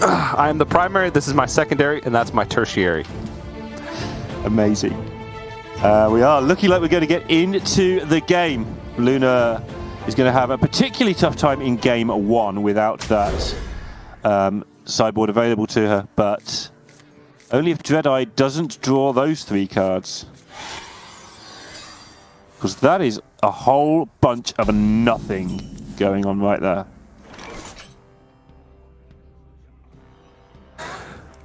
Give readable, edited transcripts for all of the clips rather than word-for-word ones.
I am the primary, this is my secondary, and that's my tertiary. Amazing. We are looking like we're going to get into the game. Luna is going to have a particularly tough time in game 1 without that sideboard available to her, but only if DreadEye doesn't draw those 3 cards. Because that is a whole bunch of nothing going on right there.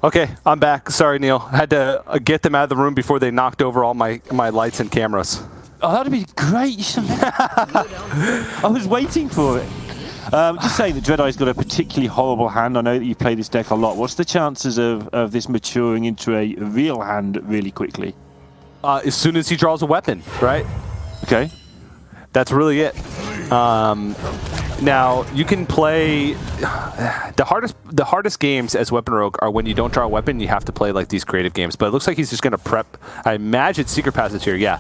Okay, I'm back. Sorry, Neil. I had to get them out of the room before they knocked over all my lights and cameras. Oh, that would be great. I was waiting for it. Just saying that DreadEye's got a particularly horrible hand. I know that you play this deck a lot. What's the chances of this maturing into a real hand really quickly? As soon as he draws a weapon, right? Okay. That's really it. Now, you can play... The hardest games as Weapon Rogue are when you don't draw a weapon, you have to play like these creative games. But it looks like he's just going to prep. I imagine Secret Passage here, yeah.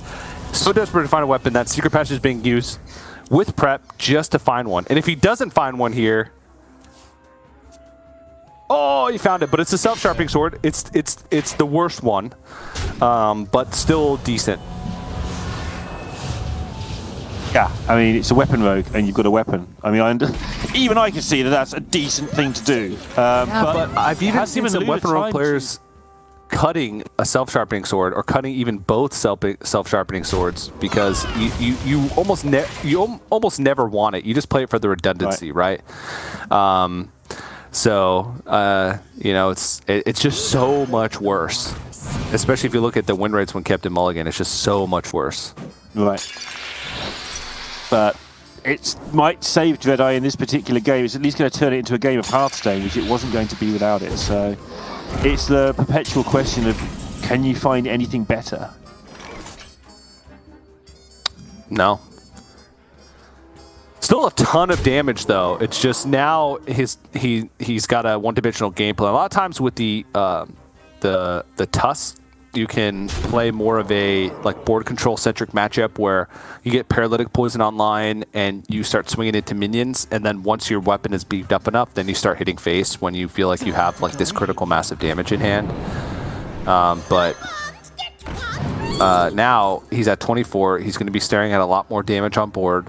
So desperate to find a weapon, that Secret Passage is being used with prep just to find one. And if he doesn't find one here... Oh, he found it, but it's a self-sharpening sword. It's the worst one, but still decent. Yeah, I mean, it's a Weapon Rogue, and you've got a weapon. I mean, even I can see that that's a decent thing to do. But I've even seen some Weapon Rogue players cutting a self-sharpening sword, or cutting even both self-sharpening swords, because you almost never want it. You just play it for the redundancy, right? So you know, it's just so much worse. Especially if you look at the win rates when kept in Mulligan, it's just so much worse. Right. But it might save DreadEye in this particular game. It's at least going to turn it into a game of Hearthstone, which it wasn't going to be without it. So it's the perpetual question of, can you find anything better? No. Still a ton of damage, though. It's just now he's got a one-dimensional gameplay. A lot of times with the Tusk, you can play more of a like board control centric matchup where you get paralytic poison online and you start swinging into minions, and then once your weapon is beefed up enough, then you start hitting face when you feel like you have like this critical massive damage in hand. But now he's at 24. He's going to be staring at a lot more damage on board,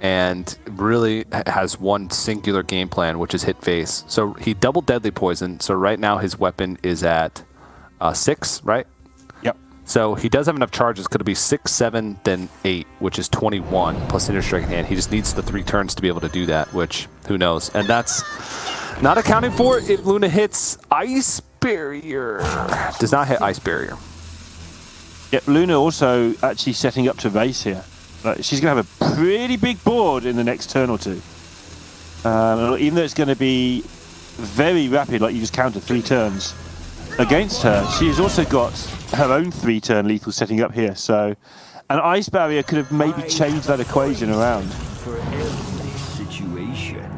and really has one singular game plan, which is hit face. So he doubled deadly poison. So right now his weapon is at 6, right? Yep. So he does have enough charges. Could it be 6, 7, then 8, which is 21 plus Inner Strike in hand. He just needs the 3 turns to be able to do that, which who knows? And that's not accounting for if Luna hits Ice Barrier. Does not hit Ice Barrier. Yep. Luna also actually setting up to race here. She's going to have a pretty big board in the next turn or two. Even though it's going to be very rapid, like you just counted 3 turns. Against her, she's also got her own 3-turn lethal setting up here, so an Ice Barrier could have maybe changed that equation around. For every situation.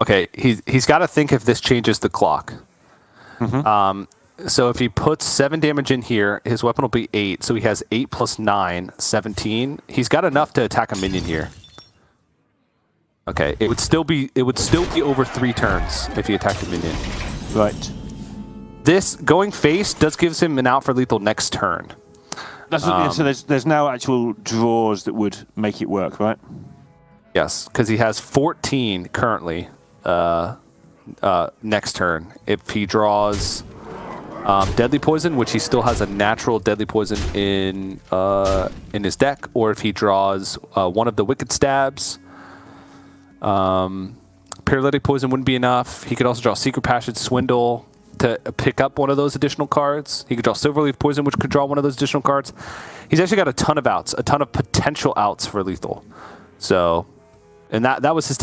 Okay, he's got to think if this changes the clock. So if he puts 7 damage in here, his weapon will be 8, so he has 8 plus 9, 17. He's got enough to attack a minion here. Okay, it would still be over 3 turns if he attacked a minion. Right. This going face does gives him an out for lethal next turn. That's what, so there's now actual draws that would make it work, right? Yes, because he has 14 currently next turn. If he draws deadly poison, which he still has a natural deadly poison in his deck, or if he draws one of the wicked stabs. Paralytic poison wouldn't be enough. He could also draw Secret Passage, Swindle to pick up one of those additional cards. He could draw Silverleaf Poison, which could draw one of those additional cards. He's actually got a ton of outs, a ton of potential outs for lethal. So, and that was his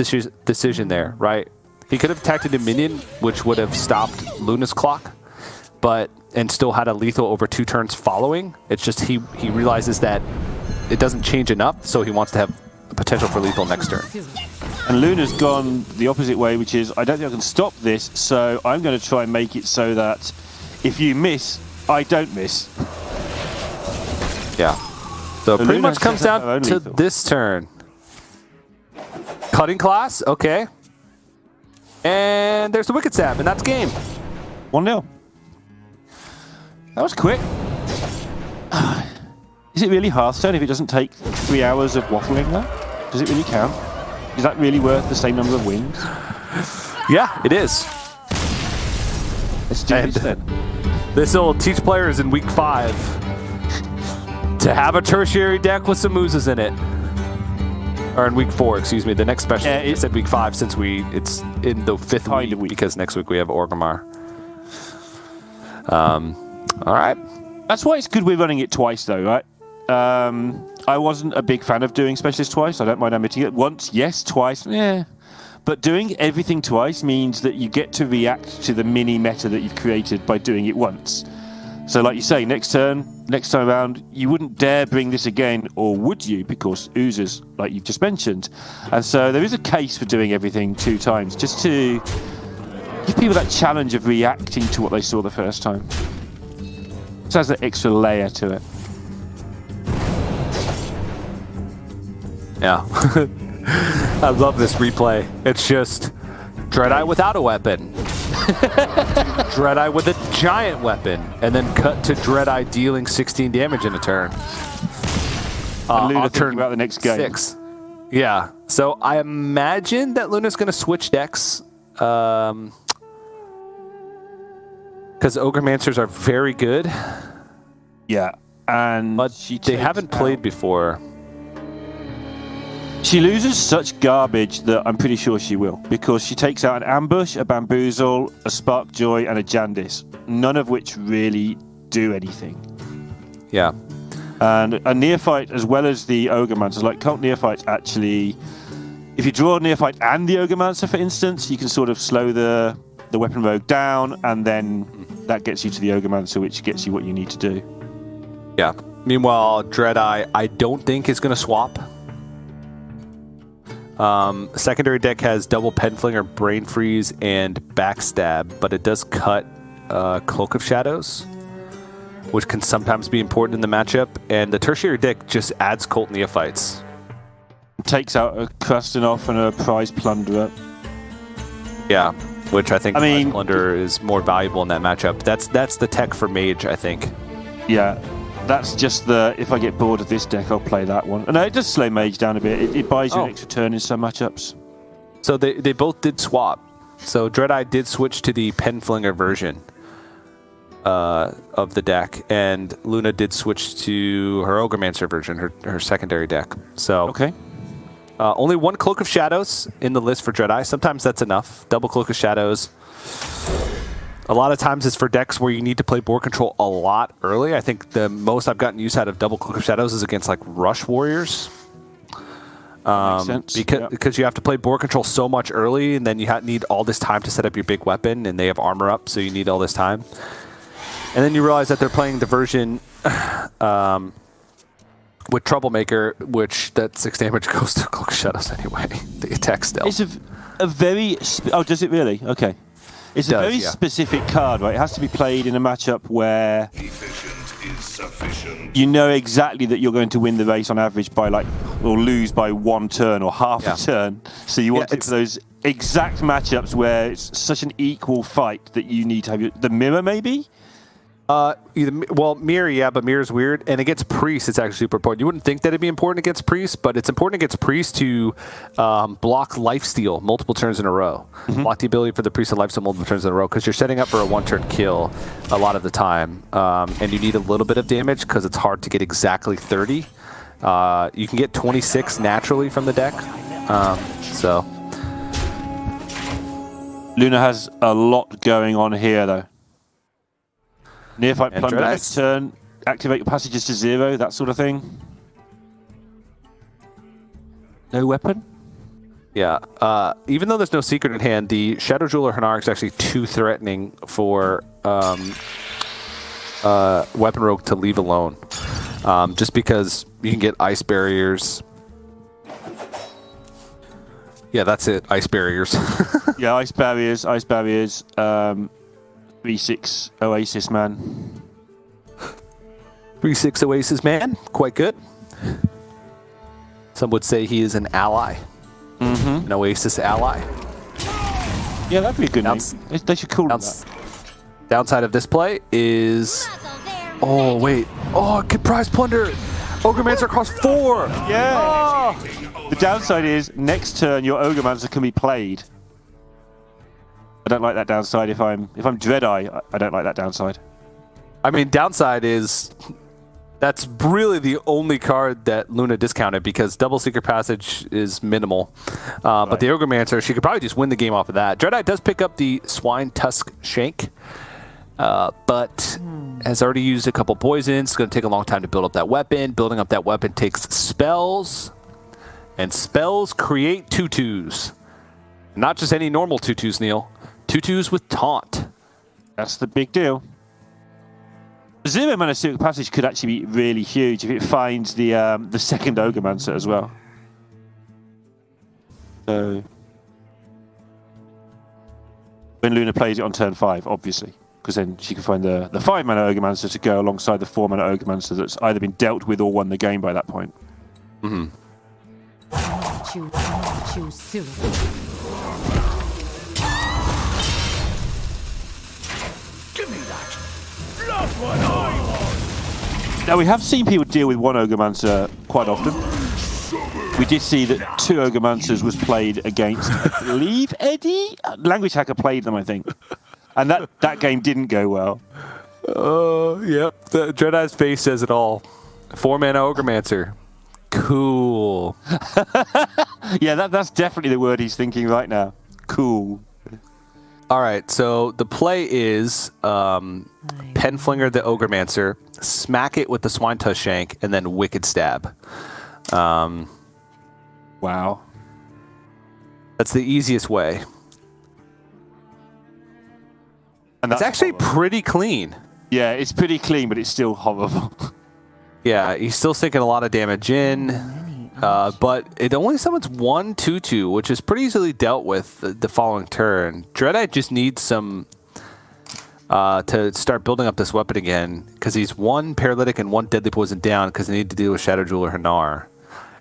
decision there, right? He could have attacked a minion, which would have stopped Luna's clock, and still had a lethal over 2 turns following. It's just he realizes that it doesn't change enough, so he wants to have potential for lethal next turn. And Luna's gone the opposite way, which is, I don't think I can stop this, so I'm going to try and make it so that if you miss, I don't miss. Yeah. So pretty much comes down to this turn. Cutting class, okay. And there's the Wicked Stab, and that's game. 1-0. That was quick. Is it really Hearthstone if it doesn't take 3 hours of waffling though? Does it really count? Is that really worth the same number of wins? Yeah, it is. Let's do this then. This will teach players in week 5 to have a tertiary deck with some moozes in it. Or in week 4, excuse me. The next special is at week 5 since it's in the 5th week because next week we have Orgrimmar. All right. That's why it's good we're running it twice though, right? I wasn't a big fan of doing specialist twice. I don't mind admitting it. Once, yes. Twice, yeah. But doing everything twice means that you get to react to the mini meta that you've created by doing it once. So like you say, next time around, you wouldn't dare bring this again, or would you? Because oozers, like you've just mentioned. And so there is a case for doing everything 2 times, just to give people that challenge of reacting to what they saw the first time. So has an extra layer to it. Yeah. I love this replay. It's just DreadEye without a weapon. DreadEye with a giant weapon. And then cut to DreadEye dealing 16 damage in a turn. Luna thinking about the next game. 6. Yeah. So I imagine that Luna's going to switch decks. Because Ogremasters are very good. Yeah. And but they haven't played before. She loses such garbage that I'm pretty sure she will, because she takes out an Ambush, a Bamboozle, a Spark Joy, and a Jandis, none of which really do anything. Yeah. And a Neophyte, as well as the Ogremasters, like Cult Neophytes actually, if you draw a Neophyte and the Ogremaster, for instance, you can sort of slow the Weapon Rogue down, and then that gets you to the Ogremaster, which gets you what you need to do. Yeah. Meanwhile, DreadEye, I don't think is going to swap. Secondary deck has double Penflinger, Brain Freeze, and Backstab, but it does cut Cloak of Shadows, which can sometimes be important in the matchup. And the tertiary deck just adds Cult Neophytes. Takes out a Krasnov and a Prize Plunderer. Yeah, which I think Prize Plunderer is more valuable in that matchup. That's the tech for Mage, I think. Yeah. That's just if I get bored of this deck, I'll play that one. And it does slow Mage down a bit. It buys you an extra turn in some matchups. So they both did swap. So DreadEye did switch to the Penflinger version of the deck, and Luna did switch to her Ogremaster version, her secondary deck. So okay. Only 1 Cloak of Shadows in the list for DreadEye. Sometimes that's enough. Double Cloak of Shadows. A lot of times it's for decks where you need to play board control a lot early. I think the most I've gotten use out of Double Cloak of Shadows is against like Rush Warriors. Makes sense. Because you have to play board control so much early, and then you need all this time to set up your big weapon, and they have armor up, so you need all this time. And then you realize that they're playing the version with Troublemaker, which that 6 damage goes to Cloak of Shadows anyway. The attack still. It's a very... oh, does it really? Okay. It's a very specific card, right? It has to be played in a matchup where you know exactly that you're going to win the race on average by or lose by 1 turn or half a turn. So you want it for those exact matchups where it's such an equal fight that you need to have the mirror, maybe? Mirror, but Mirror's weird. And against Priest, it's actually super important. You wouldn't think that it'd be important against Priest, but it's important against Priest to block lifesteal multiple turns in a row. Mm-hmm. Block the ability for the Priest to lifesteal multiple turns in a row, because you're setting up for a 1-turn kill a lot of the time. And you need a little bit of damage because it's hard to get exactly 30. You can get 26 naturally from the deck. Luna has a lot going on here, though. Neophyte Plunder next turn, activate your passages to 0, that sort of thing. No weapon? Yeah. Even though there's no secret in hand, the Shadow Jeweler Hanar is actually too threatening for Weapon Rogue to leave alone. Just because you can get Ice Barriers. Yeah, that's it. Ice Barriers. Yeah, Ice Barriers. 3/6 Oasis Man. 3/6 Oasis Man. Quite good. Some would say he is an ally. Mm-hmm. An Oasis ally. Yeah, that'd be a good name. They should call them Downs- that. Downside of this play is... Oh, wait. Oh, good prize plunder. Ogremancer costs 4. Yeah. Oh. The downside is next turn your Ogremancer can be played. I don't like that downside. If I'm DreadEye, I don't like that downside. I mean, downside is... That's really the only card that Luna discounted because double Secret Passage is minimal. But the Ogremancer, she could probably just win the game off of that. DreadEye does pick up the Swine Tusk Shank, but has already used a couple poisons. It's going to take a long time to build up that weapon. Building up that weapon takes spells, and spells create tutus. Not just any normal tutus, Neil. Tutus with taunt. That's the big deal. 0 mana Secret Passage could actually be really huge if it finds the second Ogremancer as well. So when Luna plays it on turn 5, obviously, because then she can find the 5 mana Ogremancer to go alongside the 4 mana Ogremancer that's either been dealt with or won the game by that point. Mm-hmm. Choose soon. Give me that. That's what I want. Now, we have seen people deal with one Ogremancer quite often. We did see that 2 Ogre-Mancers was played against, I believe, Eddie? Language Hacker played them, I think. And that game didn't go well. Yep. The DreadEye's face says it all. 4 mana Ogremancer. Cool. Yeah, that's definitely the word he's thinking right now. Cool. All right, so the play is Penflinger the Ogremancer, smack it with the Swine Tusk Shank, and then Wicked Stab. Wow. That's the easiest way. And It's actually pretty clean. Yeah, it's pretty clean, but it's still horrible. Yeah, he's still sinking a lot of damage in, but it only summons 1 2/2, which is pretty easily dealt with the following turn. DreadEye just needs some to start building up this weapon again, because he's 1 Paralytic and 1 Deadly Poison down, because they need to deal with Shadow Jeweler Hanar.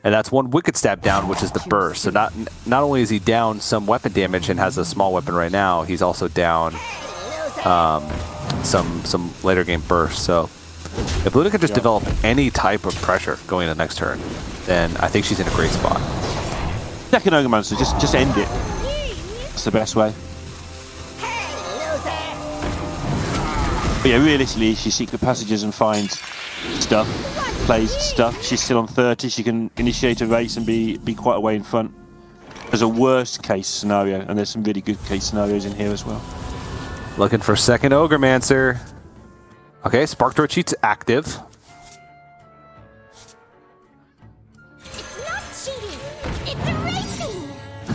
And that's 1 Wicked Stab down, which is the burst. So not only is he down some weapon damage and has a small weapon right now, he's also down some later game burst. So if Luna can just develop any type of pressure going into the next turn, then I think she's in a great spot. Second Ogremancer, just end it. That's the best way. But yeah, realistically, she Secret Passages and finds stuff, plays stuff. She's still on 30. She can initiate a race and be quite a way in front. There's a worst case scenario, and there's some really good case scenarios in here as well. Looking for second Ogremancer. Okay, Spark Throw Cheat's active. It's not cheating.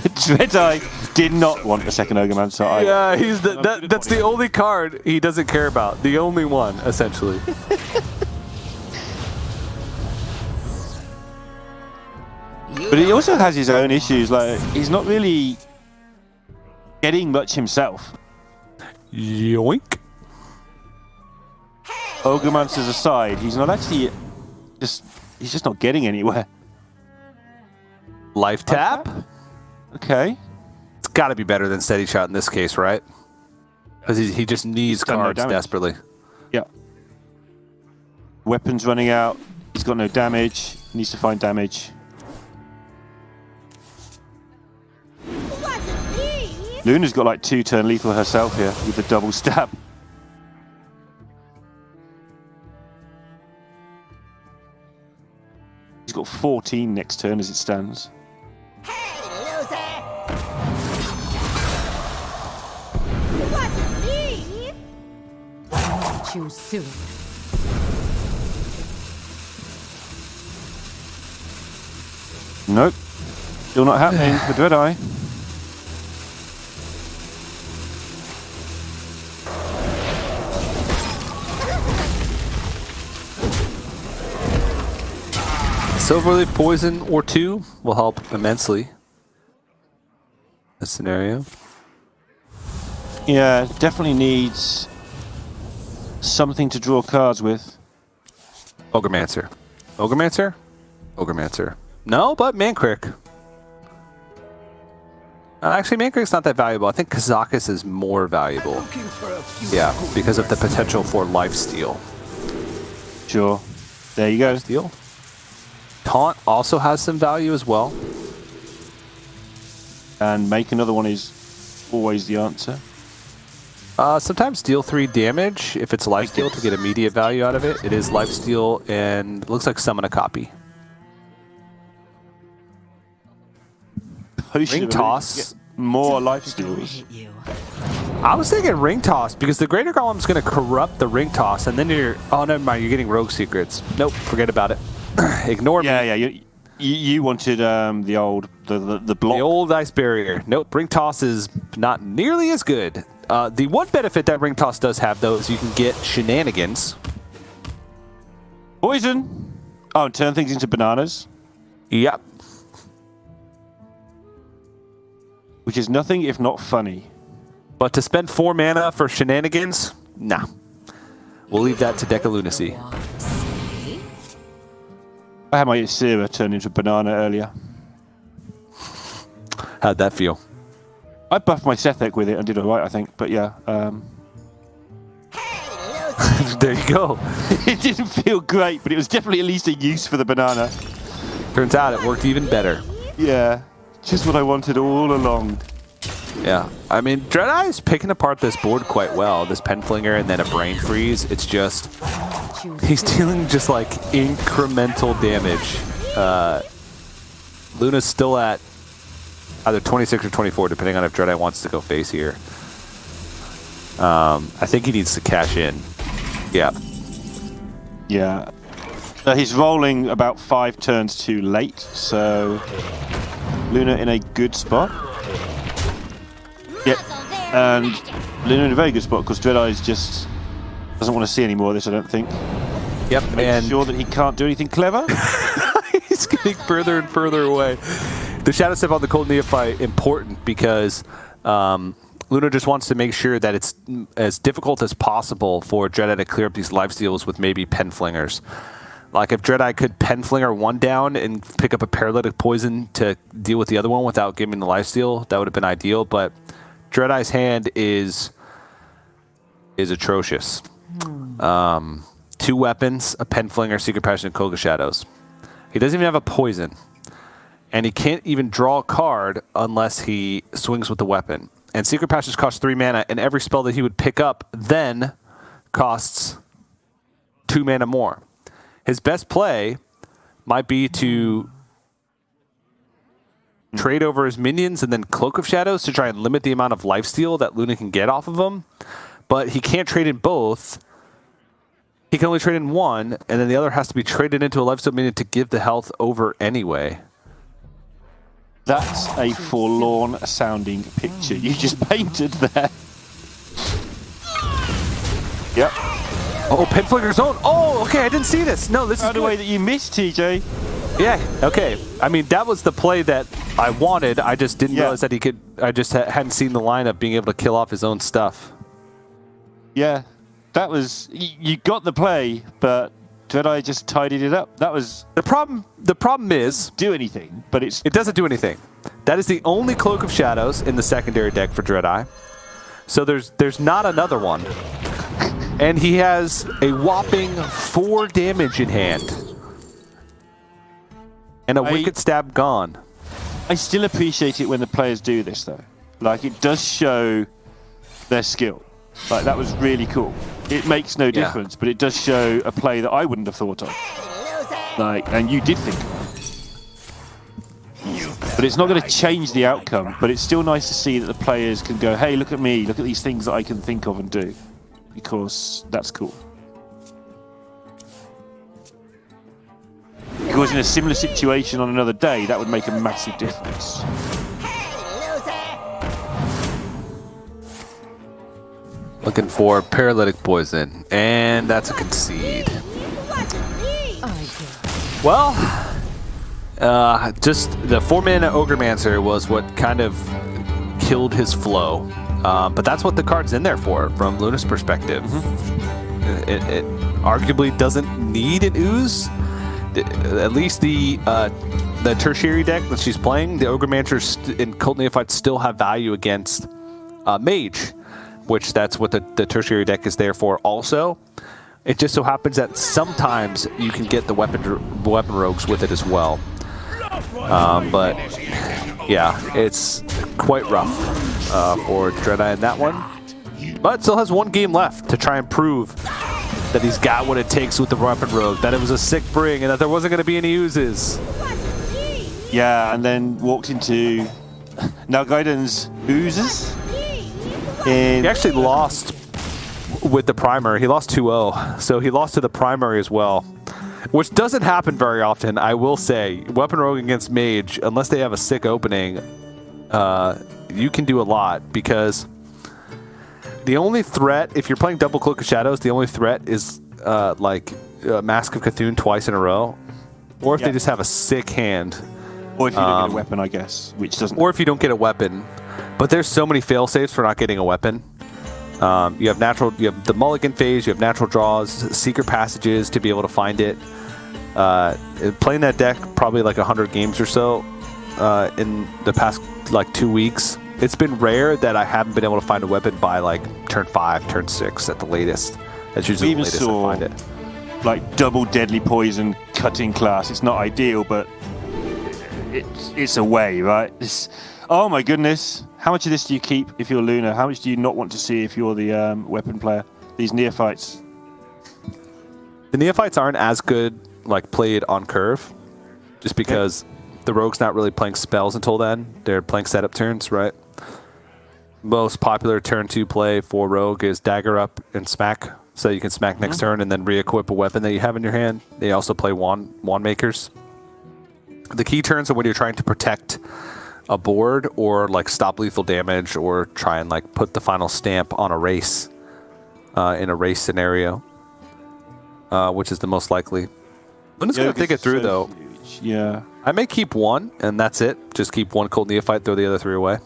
It's racing. DreadEye did not want a second Ogremancer. Yeah, he's that's the only card he doesn't care about. The only one, essentially. But he also has his own issues. Like, he's not really getting much himself. Yoink. Ogre-Mancers aside, he's not actually he's just not getting anywhere. Life tap? Okay. It's got to be better than Steady Shot in this case, right? Because he just needs done no cards damage. desperately. Yeah. Weapons running out. He's got no damage. He needs to find damage. Wasn't me. Luna's got like 2-turn lethal herself here with the double stab. He's got 14 next turn as it stands. Hey, loser. Wasn't me. Choose soon. Nope. Still not happening for DreadEye. Silverleaf Poison or 2 will help immensely. This scenario. Yeah, definitely needs something to draw cards with. Ogremancer. Ogremancer? Ogremancer. No, but Mancrick. Actually, Mankrik's not that valuable. I think Kazakus is more valuable. Looking for a few Yeah, gold because of the nuggets. potential for lifesteal. Sure. There you go. Steal. Taunt also has some value as well. And make another one is always the answer. Sometimes deal 3 damage if it's lifesteal to get immediate value out of it. It is lifesteal and it looks like summon a copy. Potion Ring ability toss. to get more life steals. Hit you. I was thinking ring toss because the greater golem's going to corrupt the ring toss, and then you're never mind. You're getting rogue secrets. Nope, forget about it. Ignore me. Yeah. You wanted the old the block. The old ice barrier. Nope, ring toss is not nearly as good. The one benefit that ring toss does have though is you can get shenanigans. Poison. Oh, and turn things into bananas, Yep. which is nothing if not funny. But to spend 4 mana for shenanigans, nah. We'll leave that to Decalunacy. See? I had my Ysera turn into a banana earlier. How'd that feel? I buffed my Sethek with it and did alright, I think. But yeah, There you go. it didn't feel great, but it was definitely at least a use for the banana. Turns out it worked even better. Yeah, just what I wanted all along. Yeah, I mean, DreadEye is picking apart this board quite well. This Penflinger and then a Brain Freeze. It's just, Choose he's food. dealing just like incremental damage. Luna's still at either 26 or 24, depending on if DreadEye wants to go face here. I think he needs to cash in. Yeah. Yeah. He's rolling about 5 turns too late, so Luna in a good spot. Yep. And Luna in a very good spot because DreadEye just doesn't want to see any more of this, I don't think. Yep, Make and sure that he can't do anything clever. he's getting further and further away. The Shadow Step on the Cold Neophyte important because Luna just wants to make sure that it's as difficult as possible for DreadEye to clear up these lifesteals with maybe Penflingers. Like if DreadEye could Penflinger one down and pick up a Paralytic Poison to deal with the other one without giving the lifesteal, that would have been ideal. But DreadEye's hand is atrocious. 2 weapons, a Penflinger, Secret Passion, and Koga Shadows. He doesn't even have a poison. And he can't even draw a card unless he swings with the weapon. And Secret Passions cost 3 mana, and every spell that he would pick up then costs 2 mana more. His best play might be to trade over his minions and then Cloak of Shadows to try and limit the amount of lifesteal that Luna can get off of him. But he can't trade in both. He can only trade in one, and then the other has to be traded into a lifesteal minion to give the health over anyway. That's a forlorn sounding picture you just painted there. Yep. Oh, Penflinger's own. Oh, okay, I didn't see this. No, this is Found a way good. that you missed, TJ. Yeah, okay. I mean, that was the play that I wanted. I just didn't Yeah. realize that he could. I just hadn't seen the lineup being able to kill off his own stuff. Yeah. That was... You got the play, but DreadEye just tidied it up. That was... The problem is, Do anything, but it's... it doesn't do anything. That is the only Cloak of Shadows in the secondary deck for DreadEye. So there's not another one. And he has a whopping 4 damage in hand. And a Wicked Stab gone. I still appreciate it when the players do this, though. Like, it does show their skill. Like, that was really cool. It makes no difference, but it does show a play that I wouldn't have thought of. Like, and you did think of. But it's not going to change the outcome, but it's still nice to see that the players can go, hey, look at me, look at these things that I can think of and do. Because that's cool. Because in a similar situation on another day, that would make a massive difference. Looking for Paralytic Poison. And that's a concede. I did. Well, just the 4-mana Ogremancer was what kind of killed his flow. But that's what the card's in there for, from Luna's perspective. It arguably doesn't need an ooze. At least the the tertiary deck that she's playing, the Ogre-Mancers and Cult Neophytes still have value against Mage, which that's what the tertiary deck is there for also. It just so happens that sometimes you can get the weapon rogues with it as well. But yeah, it's quite rough for DreadEye in that one. But still has one game left to try and prove that he's got what it takes with the weapon rogue, that it was a sick bring, and that there wasn't going to be any uses. Yeah, and then walked into now Gaiden's oozes. He actually lost with the primary. He lost 2-0, so he lost to the primary as well, which doesn't happen very often, I will say. Weapon rogue against mage, unless they have a sick opening, you can do a lot, because the only threat, if you're playing double Cloak of Shadows, the only threat is Mask of Cthulhu twice in a row, or if they just have a sick hand. Or if you don't get a weapon, I guess, which doesn't. Or if you don't get a weapon. But there's so many fail safes for not getting a weapon. You have the mulligan phase, you have natural draws, secret passages to be able to find it. Playing that deck probably like 100 games or so in the past 2 weeks. It's been rare that I haven't been able to find a weapon by turn 5, turn 6 at the latest. That's usually the latest I find it. Like double deadly poison cutting class. It's not ideal, but it's a way, right? Oh my goodness. How much of this do you keep if you're Luna? How much do you not want to see if you're the weapon player? These neophytes. The neophytes aren't as good played on curve, just because the rogue's not really playing spells until then. They're playing setup turns, right? Most popular turn 2 play for rogue is dagger up and smack, so you can smack next turn and then re-equip a weapon that you have in your hand. They also play wand makers. The key turns are when you're trying to protect a board or stop lethal damage or try and put the final stamp on a race in a race scenario, which is the most likely. I'm just going to think it through though. Huge. Yeah. I may keep one and that's it. Just keep one Cold Neophyte, throw the other 3 away.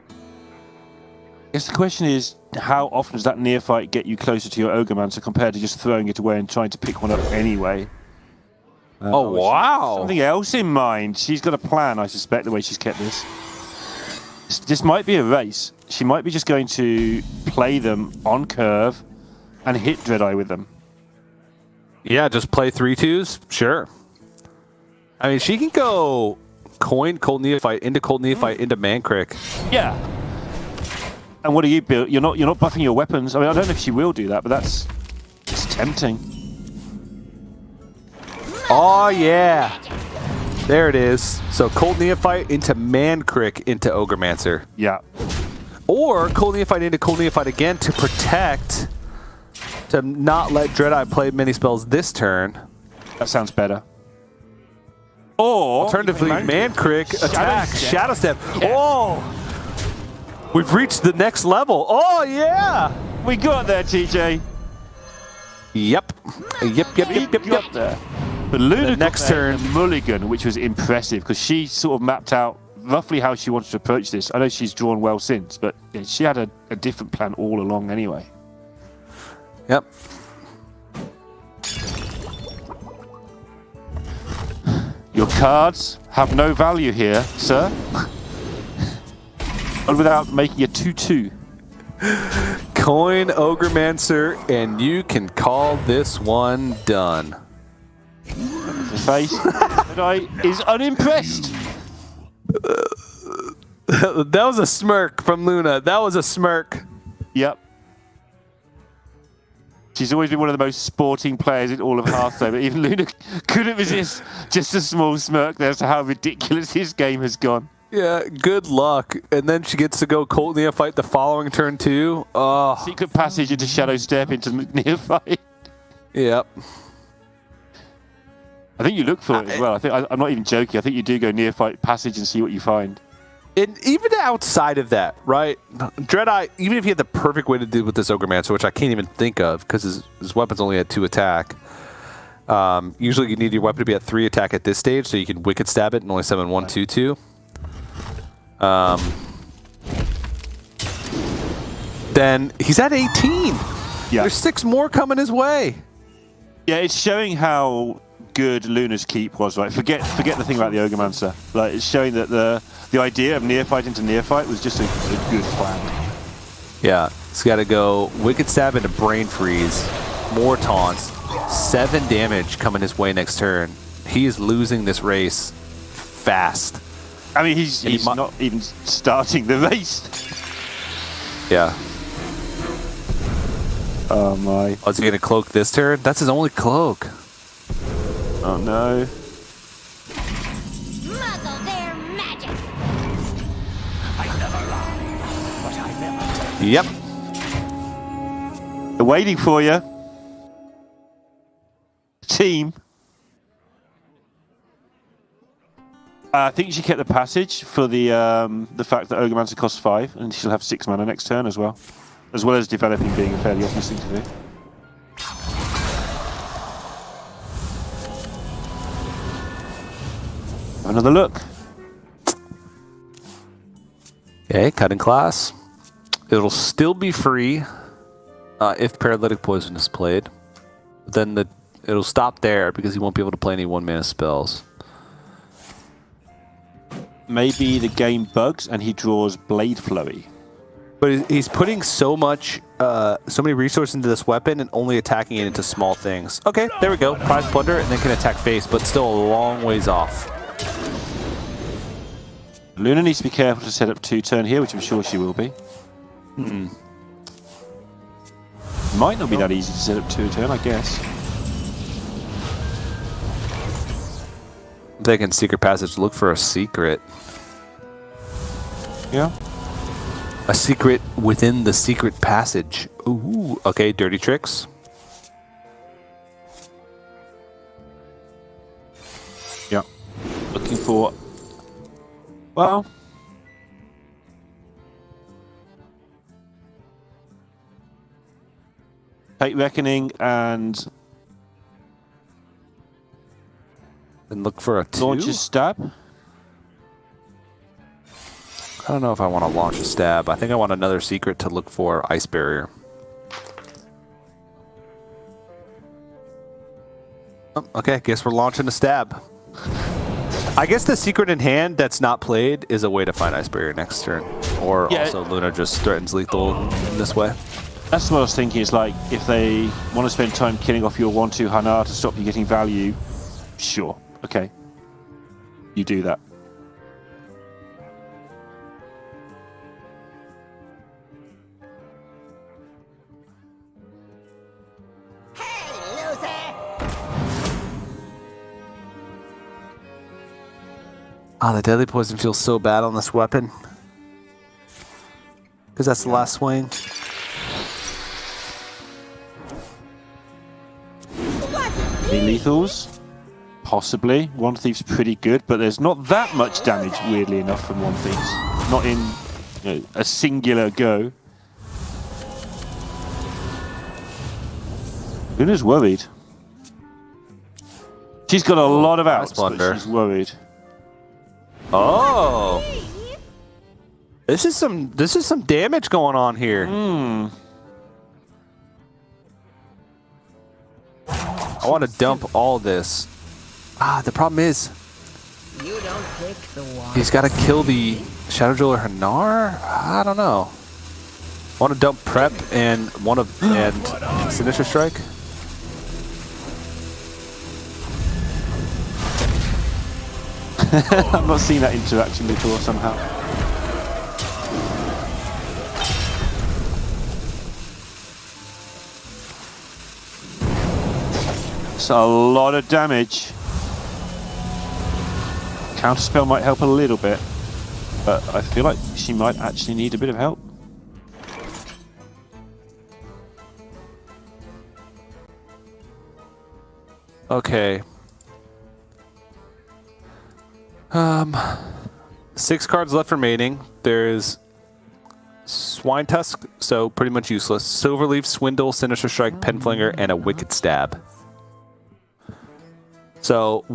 I guess the question is, how often does that neophyte get you closer to your Ogremancer compared to just throwing it away and trying to pick one up anyway? Oh, wow. Something else in mind. She's got a plan, I suspect, the way she's kept this. This might be a race. She might be just going to play them on curve and hit DreadEye with them. Yeah, just play 3/2s? Sure. I mean, she can go coin Cold Neophyte into Mankrik. Yeah. And what do you build? You're not buffing your weapons. I mean, I don't know if she will do that, but it's tempting. Oh, yeah. There it is. So Cold Neophyte into Mankrik into Ogremancer. Yeah. Or Cold Neophyte into Cold Neophyte again to protect, to not let DreadEye play many spells this turn. That sounds better. Or alternatively, Mankrik attack, Shadow Step. Yeah. Oh! We've reached the next level. Oh, yeah! We got there, TJ. Yep. Yep. There. But Luna next turn, mulligan, which was impressive because she sort of mapped out roughly how she wanted to approach this. I know she's drawn well since, but she had a different plan all along anyway. Yep. Your cards have no value here, sir. Not without making a 2/2. Coin Ogremancer, and you can call this one done. The face DreadEye is unimpressed. That was a smirk from Luna. That was a smirk. Yep. She's always been one of the most sporting players in all of Hearthstone, but even Luna couldn't resist just a small smirk there as to how ridiculous this game has gone. Yeah, good luck. And then she gets to go Cold Neophyte the following turn too. Oh. Secret passage into Shadow Step into Neophyte. Yep. I think you look for it as well. I'm not even joking. I think you do go Neophyte passage and see what you find. And even outside of that, right? DreadEye, even if he had the perfect way to deal with this Ogremancer, which I can't even think of because his weapons only had 2 attack. Usually you need your weapon to be at 3 attack at this stage so you can Wicked Stab it and only summon 1/2/2. Then he's at 18. Yeah. There's 6 more coming his way. Yeah, it's showing how good Luna's keep was, right? Forget the thing about the Ogremancer. Like, it's showing that the idea of neophyte into neophyte was just a good plan. Yeah, it's got to go Wicked Stab into Brain Freeze, more taunts, 7 damage coming his way next turn. He is losing this race fast. I mean, he's not even starting the race. Yeah. Oh my. Oh, is he going to cloak this turn? That's his only cloak. Oh no. Muzzle their magic. I never lie, but I never tell. Yep. They're waiting for you. Team. I think she kept the passage for the fact that Ogremancer costs 5, and she'll have 6 mana next turn as well as developing being a fairly obvious thing to do. Another look. Okay, cutting class. It'll still be free if Paralytic Poison is played. Then it'll stop there because he won't be able to play any 1-mana spells. Maybe the game bugs and he draws Blade Flurry. But he's putting so many resources into this weapon and only attacking it into small things. Okay, there we go. Prize Plunder and then can attack face, but still a long ways off. Luna needs to be careful to set up 2-turn here, which I'm sure she will be. Might not be that easy to set up 2-turn, I guess. I'm thinking Secret Passage, look for a secret. Yeah. A secret within the Secret Passage. Ooh, okay, Dirty Tricks. Yeah. Looking for... Well... Take Reckoning and... And look for a 2. Launch a Stab. I don't know if I want to launch a stab. I think I want another secret to look for Ice Barrier. Oh, okay, guess we're launching a stab. I guess the secret in hand that's not played is a way to find Ice Barrier next turn. Or Yeah. also Luna just threatens lethal in this way. That's what I was thinking, is like, if they want to spend time killing off your 1-2 Hanar to stop you getting value, sure, okay. You do that. Hey, loser. Ah, the Deadly Poison feels so bad on this weapon. Because that's the last swing. Any lethals? Possibly. One Thief's pretty good, but there's not that much damage, weirdly enough, from One Thief. Not in a singular go. Luna's worried. She's got a lot of outs, but she's worried. Oh! This is some damage going on here. I want to dump all this. Ah, the problem is You don't pick the one. he's got to kill the Shadow Jeweler Hanar. I don't know. I want to dump Prep and Sinister Strike. I've not seen that interaction before somehow. It's a lot of damage. Counterspell might help a little bit, but I feel like she might actually need a bit of help. Okay. 6 cards left remaining. There's Swine Tusk, so pretty much useless. Silverleaf, Swindle, Sinister Strike, Penflinger, and a Wicked Stab. So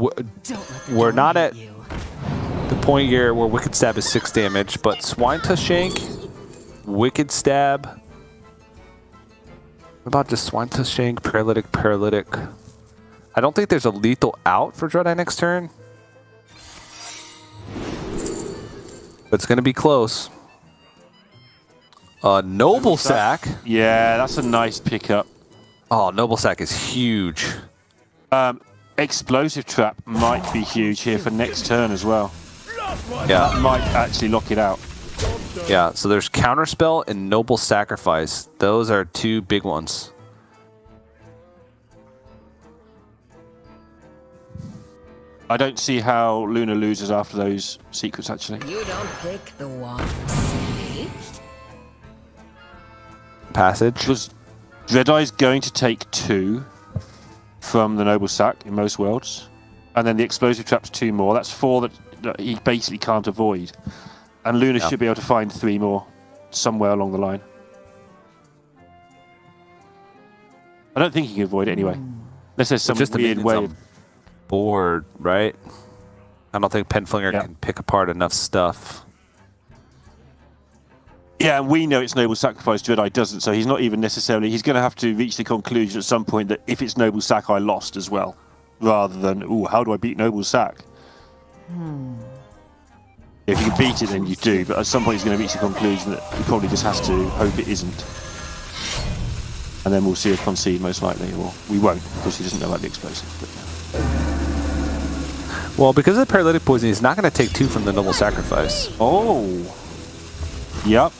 we're not at the point here where Wicked Stab is 6 damage, but Swine Tusk Shank, Wicked Stab. What about just Swine Tusk Shank, Paralytic? I don't think there's a lethal out for DreadEye next turn. But it's going to be close. Noble Sack. Yeah, that's a nice pickup. Oh, Noble Sack is huge. Explosive Trap might be huge here for next turn as well. Yeah. That might actually lock it out. Yeah, so there's Counterspell and Noble Sacrifice. Those are two big ones. I don't see how Luna loses after those secrets, actually. You don't pick the one, silly. Passage. Because DreadEye's going to take 2 from the Noble Sack in most worlds. And then the Explosive Trap's 2 more. That's 4 that he basically can't avoid. And Luna should be able to find 3 more somewhere along the line. I don't think he can avoid it anyway. Unless there's some weird way of... board, right? I don't think Penflinger can pick apart enough stuff. Yeah, and we know it's Noble Sacrifice, DreadEye doesn't, so he's not even necessarily... He's going to have to reach the conclusion at some point that if it's Noble Sack, I lost as well. Rather than, ooh, how do I beat Noble Sack? If you can beat it, then you do, but at some point he's going to reach the conclusion that he probably just has to hope it isn't. And then we'll see a concede, most likely, or we won't, because he doesn't know about the explosives. But Well, because of the Paralytic Poison, he's not going to take 2 from the Noble Sacrifice. Oh! Yep.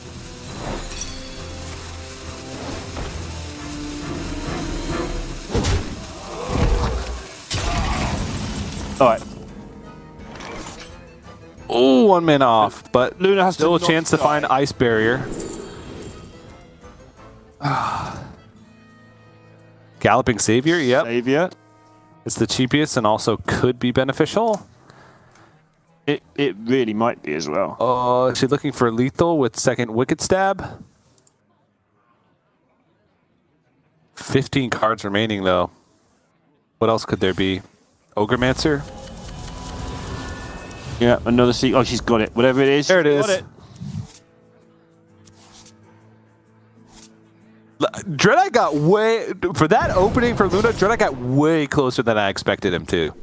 Alright. Oh, 1 mana off, but Luna has still to a chance to find Ice Barrier. Galloping Savior, yep. Savior. It's the cheapest and also could be beneficial. It really might be as well. Oh, is she looking for lethal with second Wicked Stab? 15 cards remaining, though. What else could there be? Ogremancer? Yeah, another seat. Oh, she's got it. Whatever it is. There it is. Got it. DreadEye got way... For that opening for Luna, DreadEye got way closer than I expected him to.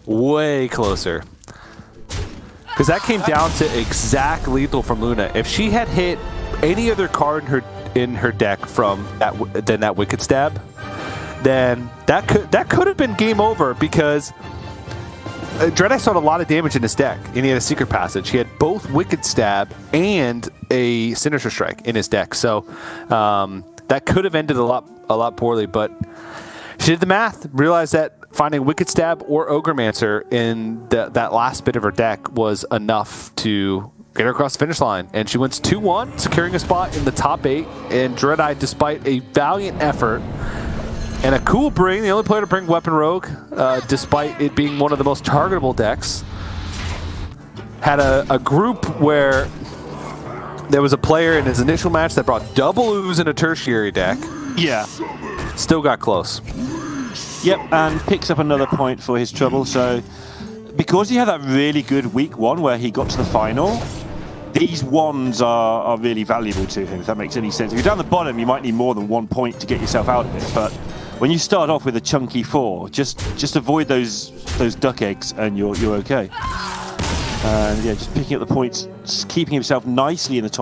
Way closer. Because that came down to exact lethal from Luna. If she had hit any other card in her deck from that Wicked Stab, then that could have been game over because DreadEye saw a lot of damage in his deck, and he had a Secret Passage. He had both Wicked Stab and a Sinister Strike in his deck, so that could have ended a lot poorly. But she did the math, realized that finding Wicked Stab or Ogremancer in that last bit of her deck was enough to get her across the finish line. And she wins 2-1, securing a spot in the top 8. And DreadEye, despite a valiant effort and a cool bring, the only player to bring Weapon Rogue, despite it being one of the most targetable decks, had a group where there was a player in his initial match that brought double ooze in a tertiary deck. Yeah. Still got close. Yep, and picks up another point for his trouble. So, because he had that really good week 1 where he got to the final, these ones are really valuable to him, if that makes any sense. If you're down the bottom, you might need more than 1 point to get yourself out of it. But when you start off with a chunky 4, just avoid those duck eggs and you're okay. And yeah, just picking up the points, just keeping himself nicely in the top